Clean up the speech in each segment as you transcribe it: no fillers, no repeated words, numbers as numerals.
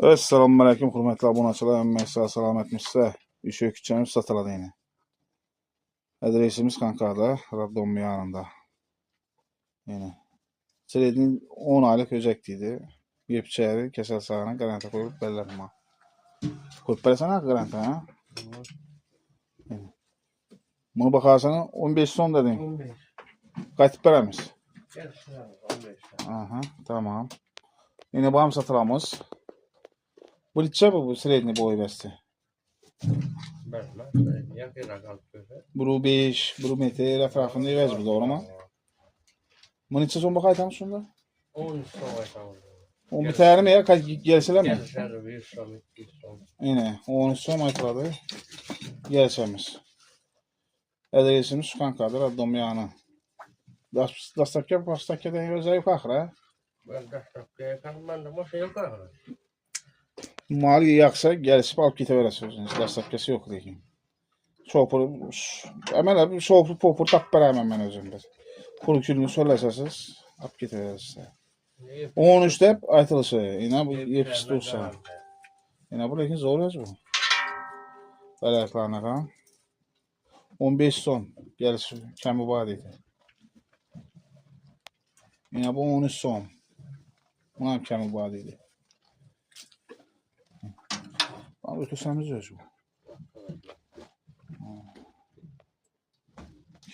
Esselamu Aleyküm hürmetli abonaçılar, əmməksə, salametmişsə, işe küçəmiz satıladı yine. Adresimiz Kankada, Rabdonun yanında. Yine. Çeledin 10 aylık öcəktiydi. Yepçəri, kəsəl sağına qaranta koyup bəllərim ha. Koyup bələsən ha qaranta ha? Yine. Bunu bakarsan 15 son dedin. 15. Qayıtıb bələmiz. Gel şuna 15. Aha, tamam. Yine bağım satılamız. Bu litçe bu sredni boyu bəsti. Ben yakına kalk böyle. Buru 5, buru metre ətrafında evəz bu doğru mu? Bunun içi son bakaytam şunda. 10 sonra kaldı. O bir tane mi ya? Kaç gelsele mi? Gel şöyle bir son, iki son. Yine 10 son ayıkladı. Gelsemiz. Adresimiz şu Kankadır, Rabdonun yanı. Dastakya, pastakyadan gözəyi qalxır. Ben de şapkaya kalmam da boşa yok abi. Mal yaxsa gəlsib alıp getə verəsiniz. Dastakyası yox deyim. Şopur, əmələ bir şopur popur tap verəməm mən özümdə. Kuru külünü söyləsəsiz, alıp getə verəsiniz. 13'te aytılışı. Yine bu yepkisi dursa. Yine bu lakin zor yazı bu. Bələklarına qan. 15 son. Gəlisi kəmi var idi. Yine bu 13 son. Buna kəmi var idi. Ama ötürsəmiz özü bu.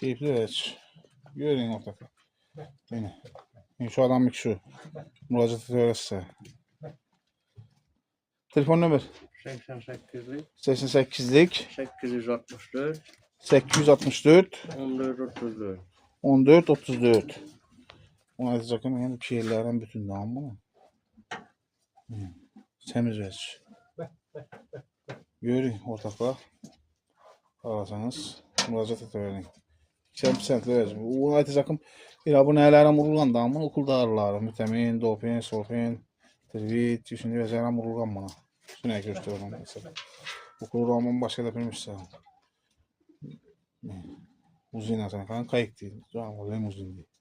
Keyifli heç. Görün ortada. Yine. Şu adam bir kişi. Müracaat öğretsə. Telefon nömrə 88'lik 88'lik 864 864 14 34. 14 34. Ona aytacaqım yəni şeirlərin bütün namı. Təmiz vəc. Görün ortaqlar. Arasanız müracaat edin. 80% vəc. Ona aytacaqım ya bu nələrin vurulğan damın okuldarları, vitamin, dopin, solfin, trivit, düşündü vəzərən vurulğan bana. Şuna göstərəm mesela. Okul roman başqa da bilmirsən. Uzun atan kan kayık değil. Canlı limuzin değil.